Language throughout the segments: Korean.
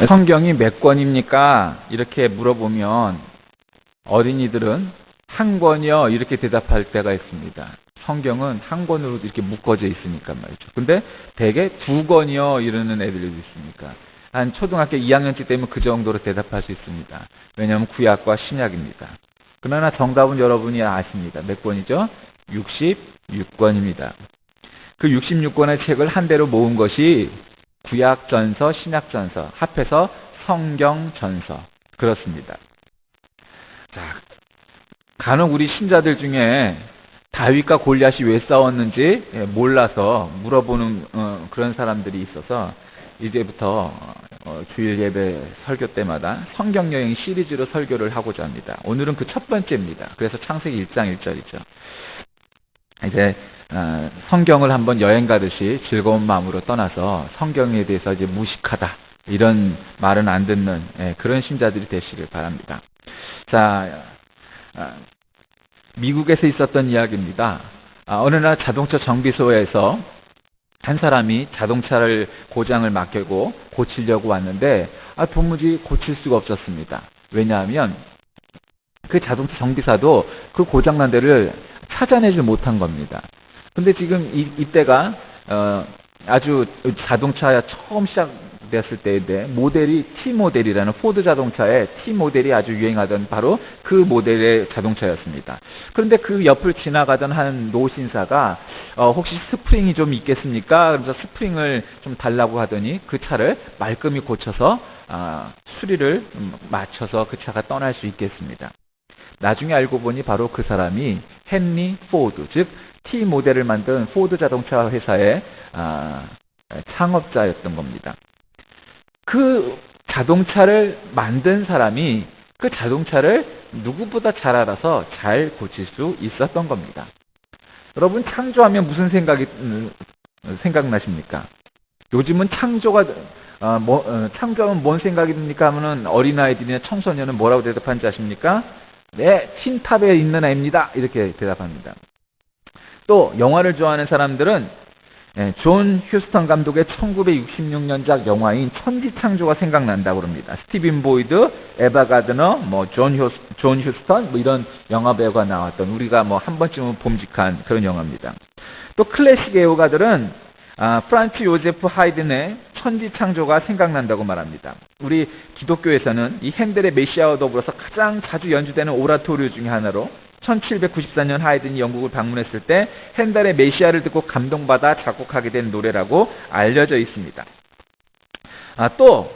성경이 몇 권입니까? 이렇게 물어보면 어린이들은 한 권이요 이렇게 대답할 때가 있습니다. 성경은 한 권으로 이렇게 묶어져 있으니까 말이죠. 근데 대개 두 권이요 이러는 애들도 있으니까 한 초등학교 2학년쯤 되면 그 정도로 대답할 수 있습니다. 왜냐하면 구약과 신약입니다. 그러나 정답은 여러분이 아십니다. 몇 권이죠? 66권입니다. 그 66권의 책을 한 대로 모은 것이 구약전서, 신약전서, 합해서 성경전서. 그렇습니다. 자, 간혹 우리 신자들 중에 다윗과 골리앗이 왜 싸웠는지 몰라서 물어보는 그런 사람들이 있어서 이제부터 주일 예배 설교 때마다 성경 여행 시리즈로 설교를 하고자 합니다. 오늘은 그 첫 번째입니다. 그래서 창세기 1장 1절이죠. 이제 성경을 한번 여행 가듯이 즐거운 마음으로 떠나서 성경에 대해서 이제 무식하다 이런 말은 안 듣는 그런 신자들이 되시길 바랍니다. 자, 미국에서 있었던 이야기입니다. 어느 날 자동차 정비소에서 한 사람이 자동차를 고장을 맡기고 고치려고 왔는데 도무지 고칠 수가 없었습니다. 왜냐하면 그 자동차 정비사도 그 고장난 데를 찾아내지 못한 겁니다. 근데 지금 이때가 아주 자동차 처음 시작됐을 때인데 모델이 T 모델이라는 포드 자동차의 T 모델이 아주 유행하던 바로 그 모델의 자동차였습니다. 그런데 그 옆을 지나가던 한 노신사가 혹시 스프링이 좀 있겠습니까? 그래서 스프링을 좀 달라고 하더니 그 차를 말끔히 고쳐서 수리를 맞춰서 그 차가 떠날 수 있겠습니다. 나중에 알고 보니 바로 그 사람이 헨리 포드, 즉 T 모델을 만든 포드 자동차 회사의 창업자였던 겁니다. 그 자동차를 만든 사람이 그 자동차를 누구보다 잘 알아서 잘 고칠 수 있었던 겁니다. 여러분 창조하면 무슨 생각나십니까? 요즘은 창조하면 뭔 생각이 듭니까? 하면은 어린아이들이나 청소년은 뭐라고 대답하는지 아십니까? 네, 틴탑에 있는 애입니다. 이렇게 대답합니다. 또 영화를 좋아하는 사람들은 존 휴스턴 감독의 1966년작 영화인 천지창조가 생각난다고 합니다. 스티븐 보이드, 에바 가드너, 존 휴스턴 이런 영화 배우가 나왔던 우리가 한 번쯤은 봄직한 그런 영화입니다. 또 클래식 애호가들은 프란츠 요제프 하이든의 천지창조가 생각난다고 말합니다. 우리 기독교에서는 이 핸델의 메시아와 더불어서 가장 자주 연주되는 오라토리오 중에 하나로 1794년 하이든이 영국을 방문했을 때 핸델의 메시아를 듣고 감동받아 작곡하게 된 노래라고 알려져 있습니다. 또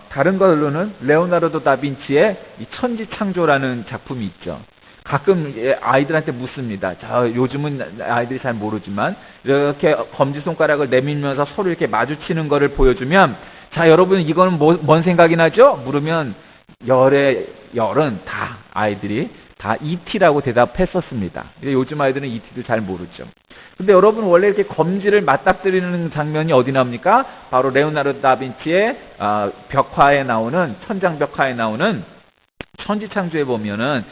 다른 걸로는 레오나르도 다빈치의 이 천지창조라는 작품이 있죠. 가끔 아이들한테 묻습니다. 자, 요즘은 아이들이 잘 모르지만 이렇게 검지손가락을 내밀면서 서로 이렇게 마주치는 거를 보여주면 자, 여러분 이거는 뭔 생각이 나죠? 물으면 열은 다 아이들이 다 E.T.라고 대답했었습니다. 요즘 아이들은 E.T.를 잘 모르죠. 근데 여러분 원래 이렇게 검지를 맞닥뜨리는 장면이 어디 나옵니까? 바로 레오나르도 다빈치의 벽화에 나오는 천장 벽화에 나오는 천지창조에 보면은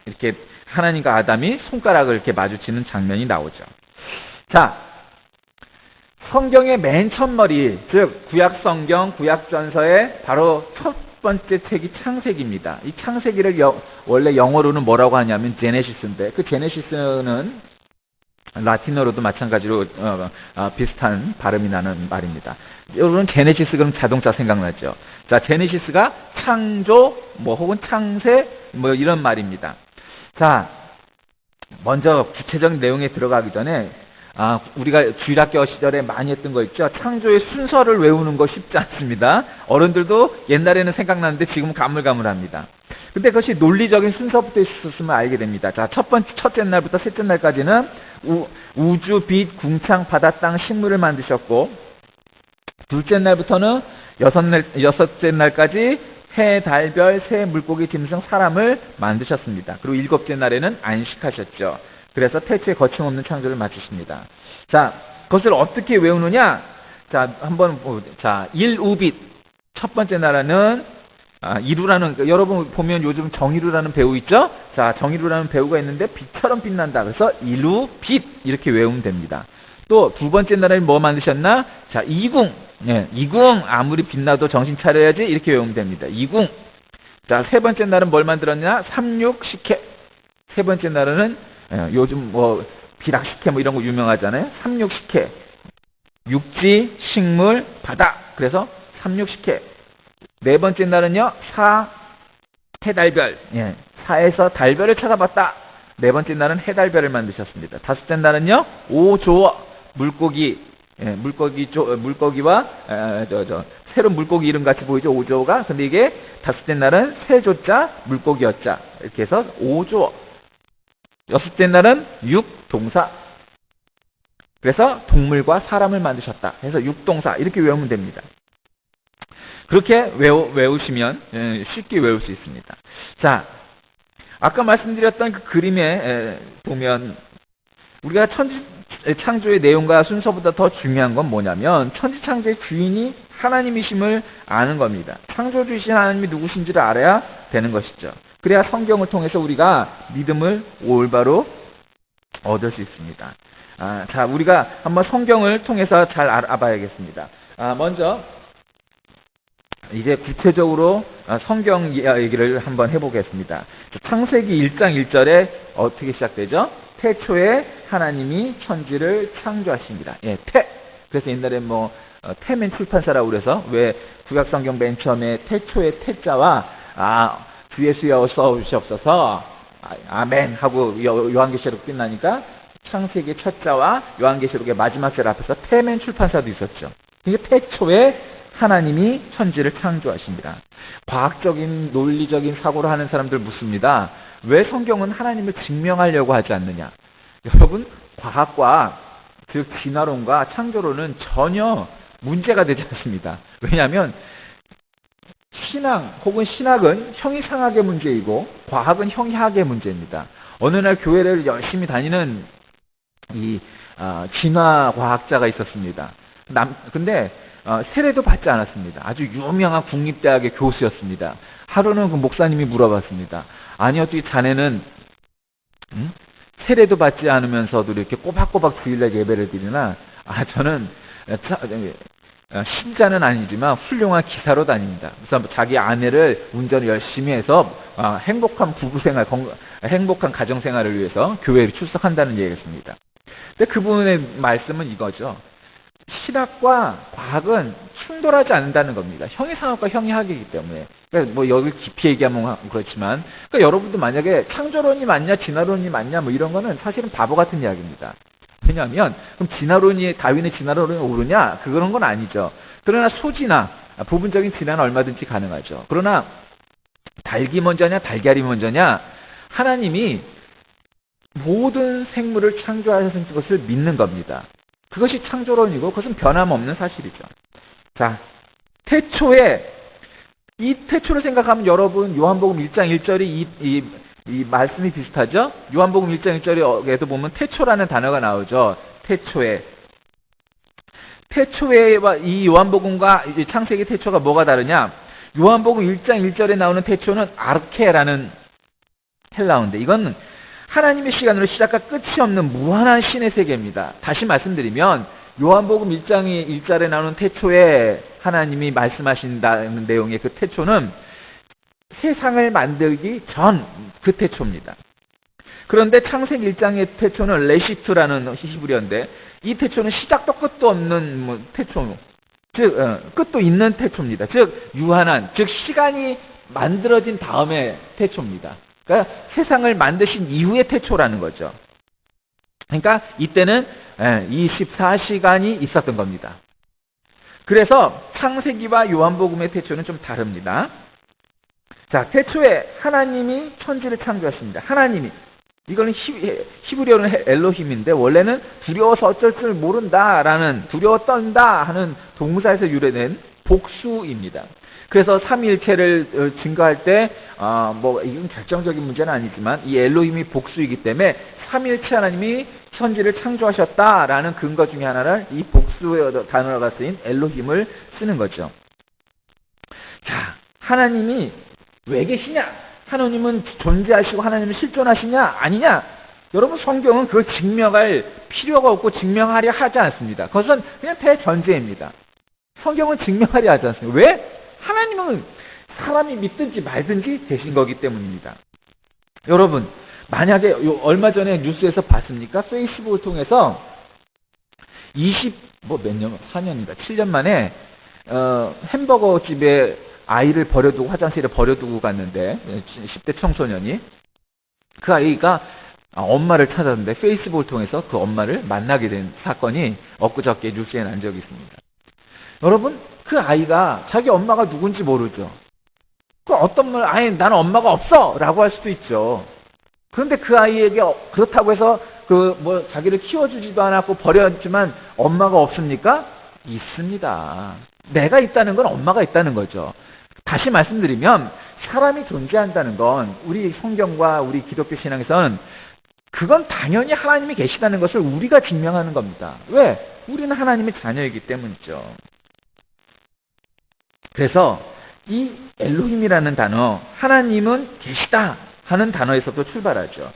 이렇게 하나님과 아담이 손가락을 이렇게 마주치는 장면이 나오죠. 자, 성경의 맨 첫머리, 즉 구약성경, 구약전서의 바로 첫 번째 책이 창세기입니다. 이 창세기를 원래 영어로는 뭐라고 하냐면 제네시스인데 그 제네시스는 라틴어로도 마찬가지로 비슷한 발음이 나는 말입니다. 여러분 제네시스 그럼 자동차 생각나죠? 자, 제네시스가 창조 혹은 창세 이런 말입니다. 자, 먼저 구체적인 내용에 들어가기 전에 우리가 주일학교 시절에 많이 했던 거 있죠? 창조의 순서를 외우는 거 쉽지 않습니다. 어른들도 옛날에는 생각나는데 지금은 가물가물합니다. 근데 그것이 논리적인 순서부터 있었으면 알게 됩니다. 자, 첫째 날부터 셋째 날까지는 우주, 빛, 궁창, 바다, 땅, 식물을 만드셨고, 둘째 날부터는 여섯째 날까지 해, 달, 별, 새, 물고기, 짐승, 사람을 만드셨습니다. 그리고 일곱째 날에는 안식하셨죠. 그래서 태초에 거침없는 창조를 마치십니다. 자, 그것을 어떻게 외우느냐? 자, 한번 자, 일우빛. 첫 번째 나라는 이루라는, 여러분 보면 요즘 정이루라는 배우 있죠? 자, 정이루라는 배우가 있는데 빛처럼 빛난다. 그래서 이루, 빛 이렇게 외우면 됩니다. 또 두 번째 나라는 뭐 만드셨나? 자, 이궁. 예, 이궁. 아무리 빛나도 정신 차려야지. 이렇게 외우면 됩니다. 이궁. 자, 세 번째 날은 뭘 만들었냐? 삼육식회. 세 번째 날은 요즘 뭐 비락식회 뭐 이런 거 유명하잖아요. 삼육식회. 육지, 식물, 바다. 그래서 삼육식회. 네 번째 날은요. 해달별. 예, 사에서 달별을 찾아봤다. 네 번째 날은 해달별을 만드셨습니다. 다섯째 날은요. 오조어. 물고기. 예, 물고기와 새로운 물고기 이름 같이 보이죠. 오조어가. 근데 이게 다섯째 날은 세조자, 물고기였자. 이렇게 해서 오조어. 여섯째 날은 육동사. 그래서 동물과 사람을 만드셨다. 그래서 육동사 이렇게 외우면 됩니다. 그렇게 외우시면 쉽게 외울 수 있습니다. 자, 아까 말씀드렸던 그 그림에 보면 우리가 천지창조의 내용과 순서보다 더 중요한 건 뭐냐면 천지창조의 주인이 하나님이심을 아는 겁니다. 창조주이신 하나님이 누구신지를 알아야 되는 것이죠. 그래야 성경을 통해서 우리가 믿음을 올바로 얻을 수 있습니다. 자, 우리가 한번 성경을 통해서 잘 알아봐야겠습니다. 먼저 이제 구체적으로 성경 얘기를 한번 해보겠습니다. 창세기 1장 1절에 어떻게 시작되죠? 태초에 하나님이 천지를 창조하십니다. 예, 그래서 옛날에 뭐 태맨 출판사라고 그래서 왜 구약성경 맨 처음에 태초의 태자와 주 예수여 써주시옵소서 아멘 하고 요한계시록 끝나니까 창세기 첫 자와 요한계시록의 마지막 절 앞에서 태맨 출판사도 있었죠. 이게 태초에 하나님이 천지를 창조하십니다. 과학적인 논리적인 사고를 하는 사람들 묻습니다. 왜 성경은 하나님을 증명하려고 하지 않느냐? 여러분, 과학과 즉 진화론과 창조론은 전혀 문제가 되지 않습니다. 왜냐하면 신앙 혹은 신학은 형이상학의 문제이고 과학은 형이학의 문제입니다. 어느 날 교회를 열심히 다니는 이 진화과학자가 있었습니다. 근데 세례도 받지 않았습니다. 아주 유명한 국립대학의 교수였습니다. 하루는 그 목사님이 물어봤습니다. 아니 어떻게 자네는 세례도 받지 않으면서도 이렇게 꼬박꼬박 주일날 예배를 드리나? 저는 신자는 아니지만 훌륭한 기사로 다닙니다. 그래서 자기 아내를 운전을 열심히 해서 행복한 부부생활, 행복한 가정생활을 위해서 교회에 출석한다는 얘기였습니다. 근데 그분의 말씀은 이거죠. 신학과 과학은 충돌하지 않는다는 겁니다. 형이상학과 형이학이기 때문에. 그러니까 뭐 여기 깊이 얘기하면 그렇지만, 그러니까 여러분도 만약에 창조론이 맞냐, 진화론이 맞냐, 뭐 이런 거는 사실은 바보 같은 이야기입니다. 왜냐하면 그럼 다윈의 진화론이 옳으냐? 그런 건 아니죠. 그러나 소진화, 부분적인 진화는 얼마든지 가능하죠. 그러나 닭이 먼저냐, 달걀이 먼저냐? 하나님이 모든 생물을 창조하신 것을 믿는 겁니다. 그것이 창조론이고 그것은 변함없는 사실이죠. 자, 이 태초를 생각하면 여러분 요한복음 1장 1절이 이 말씀이 비슷하죠? 요한복음 1장 1절에도 보면 태초라는 단어가 나오죠. 태초에와 이 요한복음과 이 창세기 태초가 뭐가 다르냐? 요한복음 1장 1절에 나오는 태초는 아르케라는 헬라어인데 이건 하나님의 시간으로 시작과 끝이 없는 무한한 신의 세계입니다. 다시 말씀드리면 요한복음 1장 1절에 나오는 태초에 하나님이 말씀하신다는 내용의 그 태초는 세상을 만들기 전 그 태초입니다. 그런데 창세기 1장의 태초는 레시트라는 히브리어인데 이 태초는 시작도 끝도 없는 태초, 즉 끝도 있는 태초입니다. 즉 유한한, 즉 시간이 만들어진 다음의 태초입니다. 그러니까 세상을 만드신 이후의 태초라는 거죠. 그러니까 이때는 24시간이 있었던 겁니다. 그래서 창세기와 요한복음의 태초는 좀 다릅니다. 자, 태초에 하나님이 천지를 창조하십니다. 하나님이. 이거는 히브리어는 엘로힘인데 원래는 두려워서 어쩔 줄 모른다라는 두려워 떤다 하는 동사에서 유래된 복수입니다. 그래서 삼위일체를 증거할 때 이건 결정적인 문제는 아니지만 이 엘로힘이 복수이기 때문에 삼위일체 하나님이 천지를 창조하셨다라는 근거 중에 하나를 이 복수의 단어가 쓰인 엘로힘을 쓰는 거죠. 자, 하나님이 왜 계시냐? 하나님은 존재하시고 하나님은 실존하시냐? 아니냐? 여러분 성경은 그걸 증명할 필요가 없고 증명하려 하지 않습니다. 그것은 그냥 대전제입니다. 성경은 증명하려 하지 않습니다. 왜? 하나님은 사람이 믿든지 말든지 되신 거기 때문입니다. 여러분, 만약에 얼마 전에 뉴스에서 봤습니까? 페이스북을 통해서 몇 년, 4년인가 7년 만에 햄버거 집에 아이를 버려두고 화장실에 버려두고 갔는데 10대 청소년이 그 아이가 엄마를 찾았는데 페이스북을 통해서 그 엄마를 만나게 된 사건이 엊그저께 뉴스에 난 적이 있습니다. 여러분, 그 아이가 자기 엄마가 누군지 모르죠. 그 어떤 말, 아니 나는 엄마가 없어 라고 할 수도 있죠. 그런데 그 아이에게 그렇다고 해서 자기를 키워주지도 않았고 버렸지만 엄마가 없습니까? 있습니다. 내가 있다는 건 엄마가 있다는 거죠. 다시 말씀드리면 사람이 존재한다는 건 우리 성경과 우리 기독교 신앙에서는 그건 당연히 하나님이 계시다는 것을 우리가 증명하는 겁니다. 왜? 우리는 하나님의 자녀이기 때문이죠. 그래서 이 엘로힘이라는 단어, 하나님은 계시다 하는 단어에서도 출발하죠.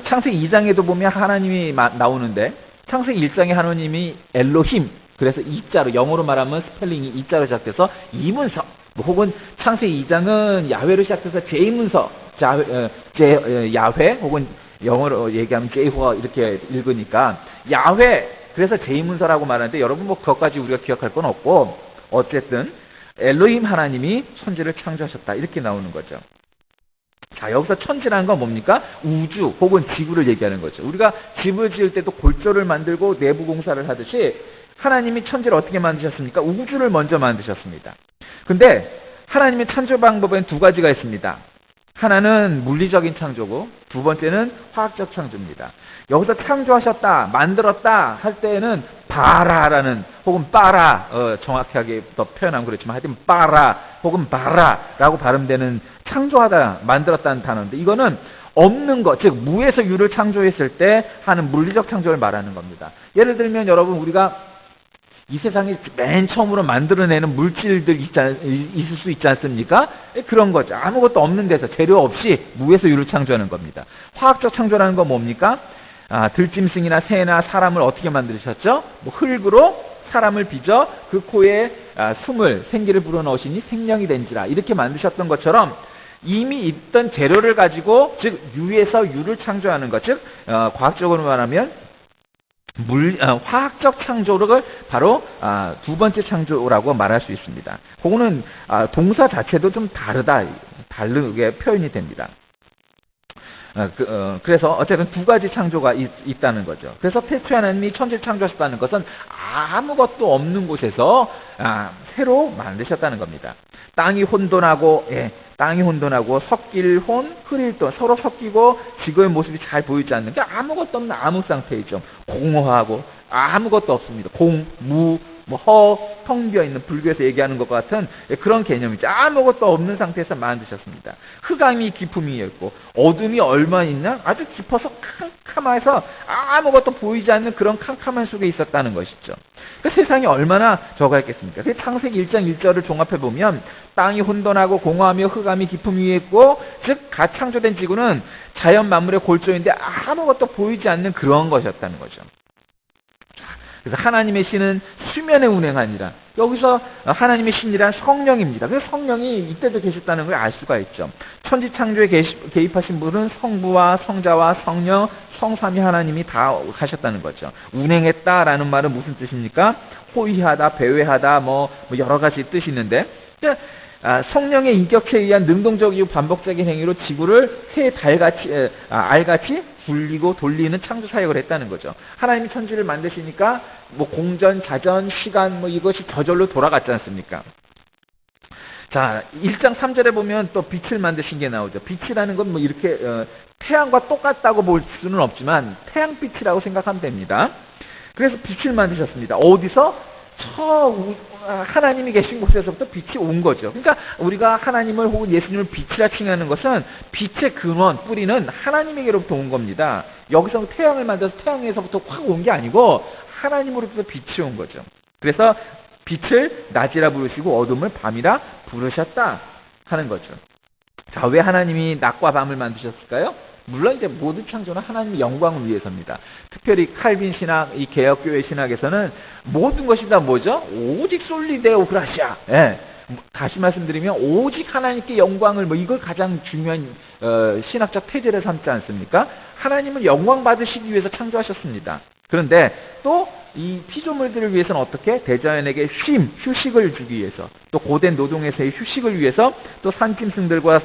창세기 2장에도 보면 하나님이 나오는데 창세기 1장에 하나님이 엘로힘, 그래서 이자로, 영어로 말하면 스펠링이 이자로 시작돼서 이문서, 혹은 창세기 2장은 야훼로 시작해서 제문서, 야훼, 혹은 영어로 얘기하면 제호가 이렇게 읽으니까 야훼, 그래서 제문서라고 말하는데 여러분 그것까지 우리가 기억할 건 없고 어쨌든 엘로힘 하나님이 천지를 창조하셨다 이렇게 나오는 거죠. 자, 여기서 천지라는 건 뭡니까? 우주 혹은 지구를 얘기하는 거죠. 우리가 집을 지을 때도 골조를 만들고 내부 공사를 하듯이 하나님이 천지를 어떻게 만드셨습니까? 우주를 먼저 만드셨습니다. 근데 하나님의 창조 방법엔 두 가지가 있습니다. 하나는 물리적인 창조고 두 번째는 화학적 창조입니다. 여기서 창조하셨다, 만들었다 할 때에는 바라라는 혹은 빠라, 정확하게 더 표현하면 그렇지만 하여튼 빠라 혹은 바라라고 발음되는 창조하다, 만들었다는 단어인데 이거는 없는 것, 즉 무에서 유를 창조했을 때 하는 물리적 창조를 말하는 겁니다. 예를 들면 여러분 우리가 이 세상에 맨 처음으로 만들어내는 물질들 있을 수 있지 않습니까? 그런 거죠. 아무것도 없는 데서 재료 없이 무에서 유를 창조하는 겁니다. 화학적 창조라는 건 뭡니까? 들짐승이나 새나 사람을 어떻게 만드셨죠? 흙으로 사람을 빚어 그 코에 숨을, 생기를 불어넣으시니 생명이 된지라 이렇게 만드셨던 것처럼 이미 있던 재료를 가지고 즉 유에서 유를 창조하는 것, 즉 과학적으로 말하면 화학적 창조를 바로 두 번째 창조라고 말할 수 있습니다. 그거는 동사 자체도 좀 다르게 표현이 됩니다. 그래서 어쨌든 두 가지 창조가 있다는 거죠. 그래서 태초에 하나님이 천지를 창조하셨다는 것은 아무것도 없는 곳에서 새로 만드셨다는 겁니다. 땅이 혼돈하고 섞일 혼, 흐릴 돈, 서로 섞이고 지구의 모습이 잘 보이지 않는 게 아무것도 없는 암흑 상태이죠. 공허하고 아무것도 없습니다. 무, 텅 비어있는, 불교에서 얘기하는 것과 같은 그런 개념이죠. 아무것도 없는 상태에서 만드셨습니다. 흑암이 깊음이 있고 어둠이 얼마 있냐? 아주 깊어서 캄캄해서 아무것도 보이지 않는 그런 캄캄한 속에 있었다는 것이죠. 그 세상이 얼마나 적었겠습니까? 그 창세기 1장 1절을 종합해보면 땅이 혼돈하고 공허하며 흑암이 깊음 위에 있고 즉 갓 창조된 지구는 자연 만물의 골조인데 아무것도 보이지 않는 그런 것이었다는 거죠. 그래서 하나님의 신은 수면에 운행하니라. 여기서 하나님의 신이란 성령입니다. 그래서 성령이 이때도 계셨다는 걸 알 수가 있죠. 천지 창조에 개입하신 분은 성부와 성자와 성령, 성삼위 하나님이 다 하셨다는 거죠. 운행했다라는 말은 무슨 뜻입니까? 호위하다, 배회하다, 여러 가지 뜻이 있는데 성령의 인격체에 의한 능동적이고 반복적인 행위로 지구를 새 달같이, 알같이 굴리고 돌리는 창조 사역을 했다는 거죠. 하나님이 천지를 만드시니까 공전, 자전, 시간 이것이 저절로 돌아갔지 않습니까? 자, 1장 3절에 보면 또 빛을 만드신 게 나오죠. 빛이라는 건 이렇게 태양과 똑같다고 볼 수는 없지만 태양빛이라고 생각하면 됩니다. 그래서 빛을 만드셨습니다. 어디서? 하나님이 계신 곳에서부터 빛이 온 거죠. 그러니까 우리가 하나님을 혹은 예수님을 빛이라 칭하는 것은 빛의 근원, 뿌리는 하나님에게로부터 온 겁니다. 여기서 태양을 만들어서 태양에서부터 확 온 게 아니고 하나님으로부터 빛이 온 거죠. 그래서 빛을 낮이라 부르시고 어둠을 밤이라 부르셨다 하는 거죠. 자, 왜 하나님이 낮과 밤을 만드셨을까요? 물론 이제 모든 창조는 하나님의 영광을 위해서입니다. 특별히 칼빈 신학, 이 개혁교회 신학에서는 모든 것이 다 뭐죠? 오직 솔리데오 그라시아. 예. 다시 말씀드리면 오직 하나님께 영광을 이걸 가장 중요한 신학적 태제를 삼지 않습니까? 하나님은 영광 받으시기 위해서 창조하셨습니다. 그런데 또 이 피조물들을 위해서는 어떻게? 대자연에게 휴식을 주기 위해서, 또 고된 노동에서의 휴식을 위해서, 또 산짐승들과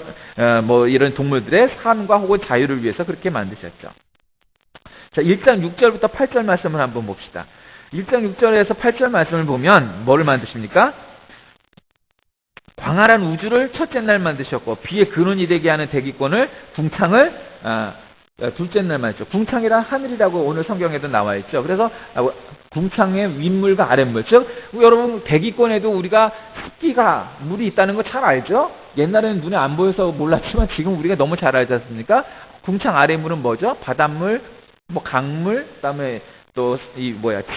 이런 동물들의 삶과 혹은 자유를 위해서 그렇게 만드셨죠. 자, 1장 6절부터 8절 말씀을 한번 봅시다. 1장 6절에서 8절 말씀을 보면 뭐를 만드십니까? 광활한 우주를 첫째 날 만드셨고 비의 근원이 되게 하는 대기권을 궁창을 둘째 날 만드셨죠. 궁창이란 하늘이라고 오늘 성경에도 나와 있죠. 그래서 궁창의 윗물과 아랫물, 즉 여러분 대기권에도 우리가 습기가 물이 있다는 거 잘 알죠? 옛날에는 눈에 안 보여서 몰랐지만 지금 우리가 너무 잘 알지 않습니까? 궁창 아랫물은 뭐죠? 바닷물, 강물, 그다음에 또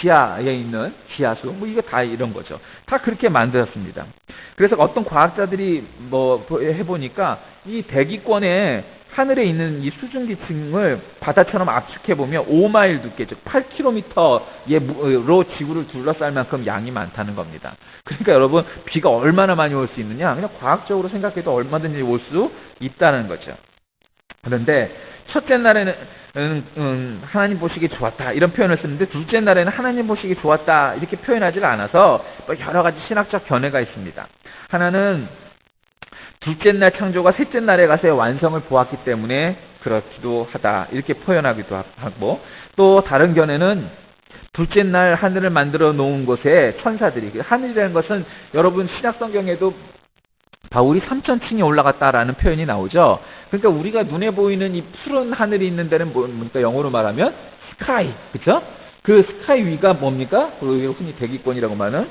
지하에 있는 지하수, 이거 다 이런 거죠. 다 그렇게 만들었습니다. 그래서 어떤 과학자들이 해보니까 이 대기권에 하늘에 있는 이 수증기층을 바다처럼 압축해 보면 5마일 두께, 즉 8km로 지구를 둘러쌀 만큼 양이 많다는 겁니다. 그러니까 여러분 비가 얼마나 많이 올 수 있느냐? 그냥 과학적으로 생각해도 얼마든지 올 수 있다는 거죠. 그런데 첫째 날에는 하나님 보시기 좋았다 이런 표현을 쓰는데 둘째 날에는 하나님 보시기 좋았다 이렇게 표현하지 않아서 여러 가지 신학적 견해가 있습니다. 하나는 둘째 날 창조가 셋째 날에 가서의 완성을 보았기 때문에 그렇기도 하다 이렇게 표현하기도 하고, 또 다른 견해는 둘째 날 하늘을 만들어 놓은 곳에 천사들이, 하늘이라는 것은 여러분 신약 성경에도 바울이 3000층에 올라갔다라는 표현이 나오죠. 그러니까 우리가 눈에 보이는 이 푸른 하늘이 있는 데는 뭡니까? 영어로 말하면 스카이, 그렇죠? 그 스카이 위가 뭡니까? 흔히 대기권이라고 말하는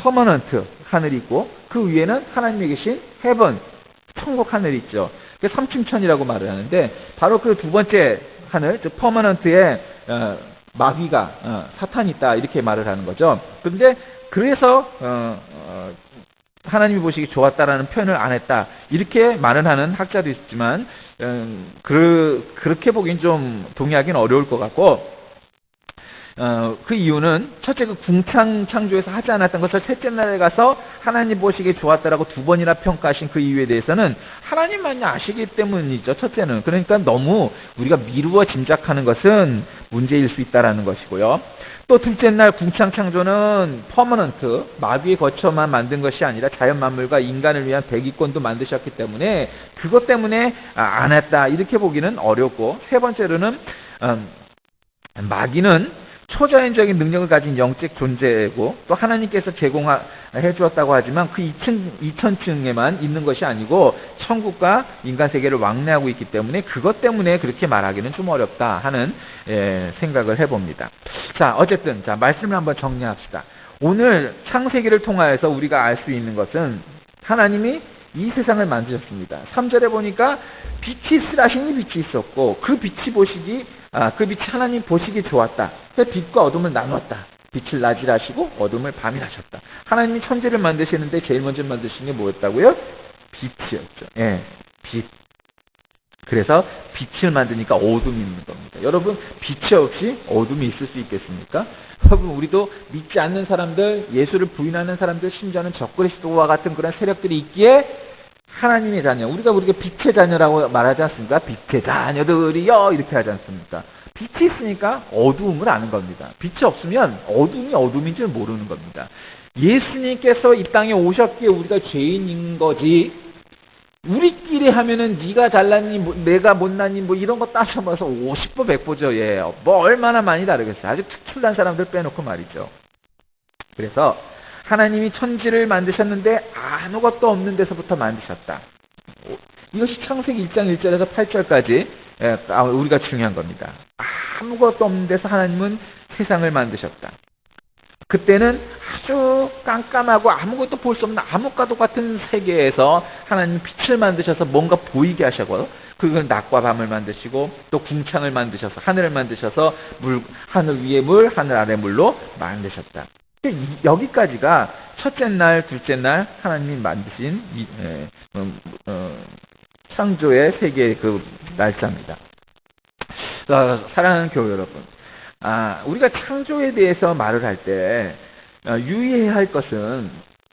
퍼머넌트 하늘이 있고 그 위에는 하나님이 계신 헤븐, 천국 하늘이 있죠. 그게 삼층천이라고 말을 하는데 바로 그 두 번째 하늘, 즉 퍼머넌트에 마귀가 사탄이 있다 이렇게 말을 하는 거죠. 그런데 그래서 하나님이 보시기 좋았다라는 표현을 안 했다 이렇게 말을 하는 학자도 있지만 그렇게 보긴 좀 동의하기는 어려울 것 같고, 그 이유는 첫째 그 궁창 창조에서 하지 않았던 것을 셋째 날에 가서 하나님 보시기에 좋았다라고 두 번이나 평가하신 그 이유에 대해서는 하나님만이 아시기 때문이죠. 첫째는 그러니까 너무 우리가 미루어 짐작하는 것은 문제일 수 있다라는 것이고요. 또 둘째 날 궁창 창조는 퍼머넌트, 마귀의 거처만 만든 것이 아니라 자연 만물과 인간을 위한 대기권도 만드셨기 때문에 그것 때문에 안 했다 이렇게 보기는 어렵고, 세 번째로는 마귀는 초자연적인 능력을 가진 영적 존재고 또 하나님께서 제공해 주었다고 하지만 그 2000층에만 있는 것이 아니고 천국과 인간 세계를 왕래하고 있기 때문에 그것 때문에 그렇게 말하기는 좀 어렵다 하는 생각을 해봅니다. 자, 어쨌든 말씀을 한번 정리합시다. 오늘 창세기를 통하여서 우리가 알 수 있는 것은 하나님이 이 세상을 만드셨습니다. 3절에 보니까 빛이 있으라시니 빛이 있었고 그 빛이 하나님 보시기 좋았다. 그래서 빛과 어둠을 나눴다. 빛을 낮이라 하시고 어둠을 밤이라 하셨다. 하나님이 천지를 만드시는데 제일 먼저 만드신 게 뭐였다고요? 빛이었죠. 예, 빛. 그래서 빛을 만드니까 어둠이 있는 겁니다. 여러분 빛이 없이 어둠이 있을 수 있겠습니까? 여러분 우리도 믿지 않는 사람들, 예수를 부인하는 사람들, 심지어는 적그리스도와 같은 그런 세력들이 있기에 하나님의 자녀, 우리가 빛의 자녀라고 말하지 않습니까? 빛의 자녀들이여 이렇게 하지 않습니까? 빛이 있으니까 어두움을 아는 겁니다. 빛이 없으면 어둠이 어둠인지 모르는 겁니다. 예수님께서 이 땅에 오셨기에 우리가 죄인인 거지, 우리끼리 하면은 네가 잘났니 내가 못났니 이런 거 따져봐서 50보 100보죠. 예, 얼마나 많이 다르겠어요. 아주 특출난 사람들 빼놓고 말이죠. 그래서 하나님이 천지를 만드셨는데 아무것도 없는 데서부터 만드셨다. 이것이 창세기 1장 1절에서 8절까지 우리가 중요한 겁니다. 아무것도 없는 데서 하나님은 세상을 만드셨다. 그때는 아주 깜깜하고 아무것도 볼 수 없는 암흑과도 같은 세계에서 하나님 빛을 만드셔서 뭔가 보이게 하시고, 그건 낮과 밤을 만드시고 또 궁창을 만드셔서 하늘을 만드셔서 하늘 위의 물, 하늘 아래 물로 만드셨다. 여기까지가 첫째 날, 둘째 날 하나님이 만드신 창조의 세계의 그 날짜입니다. 사랑하는 교회 여러분, 우리가 창조에 대해서 말을 할 때 유의해야 할 것은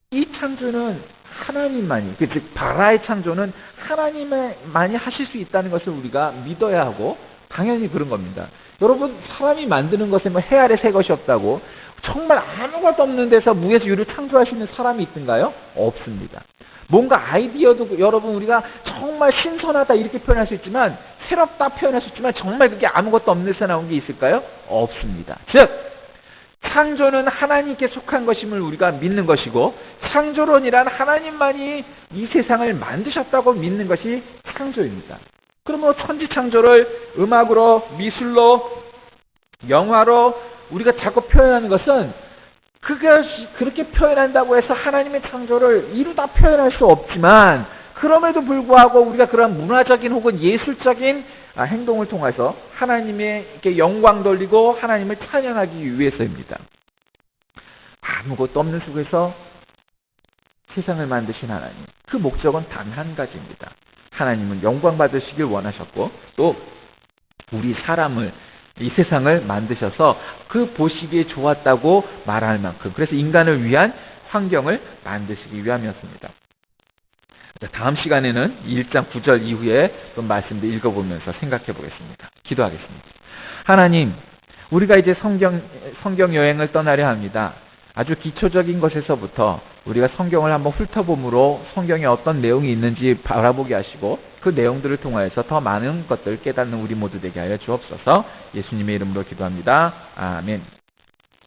이 창조는 하나님만이, 즉 바라의 창조는 하나님만이 하실 수 있다는 것을 우리가 믿어야 하고 당연히 그런 겁니다. 여러분, 사람이 만드는 것에 뭐 해 아래 새 것이 없다고 정말 아무것도 없는 데서 무에서 유를 창조할 수 있는 사람이 있던가요? 없습니다. 뭔가 아이디어도 여러분 우리가 정말 신선하다 이렇게 표현할 수 있지만, 새롭다 표현할 수 있지만 정말 그게 아무것도 없는 데서 나온 게 있을까요? 없습니다. 즉 창조는 하나님께 속한 것임을 우리가 믿는 것이고, 창조론이란 하나님만이 이 세상을 만드셨다고 믿는 것이 창조입니다. 그러므로 천지창조를 음악으로, 미술로, 영화로 우리가 자꾸 표현하는 것은 그것이 그렇게 표현한다고 해서 하나님의 창조를 이루다 표현할 수 없지만, 그럼에도 불구하고 우리가 그런 문화적인 혹은 예술적인 행동을 통해서 하나님에게 영광 돌리고 하나님을 찬양하기 위해서입니다. 아무것도 없는 속에서 세상을 만드신 하나님, 그 목적은 단 한 가지입니다. 하나님은 영광 받으시길 원하셨고, 또 우리 사람을, 이 세상을 만드셔서 그 보시기에 좋았다고 말할 만큼, 그래서 인간을 위한 환경을 만드시기 위함이었습니다. 다음 시간에는 1장 9절 이후에 또 말씀도 읽어보면서 생각해 보겠습니다. 기도하겠습니다. 하나님, 우리가 이제 성경 여행을 떠나려 합니다. 아주 기초적인 것에서부터 우리가 성경을 한번 훑어봄으로 성경에 어떤 내용이 있는지 바라보게 하시고, 그 내용들을 통하여서 더 많은 것들을 깨닫는 우리 모두 되게 하여 주옵소서. 예수님의 이름으로 기도합니다. 아멘.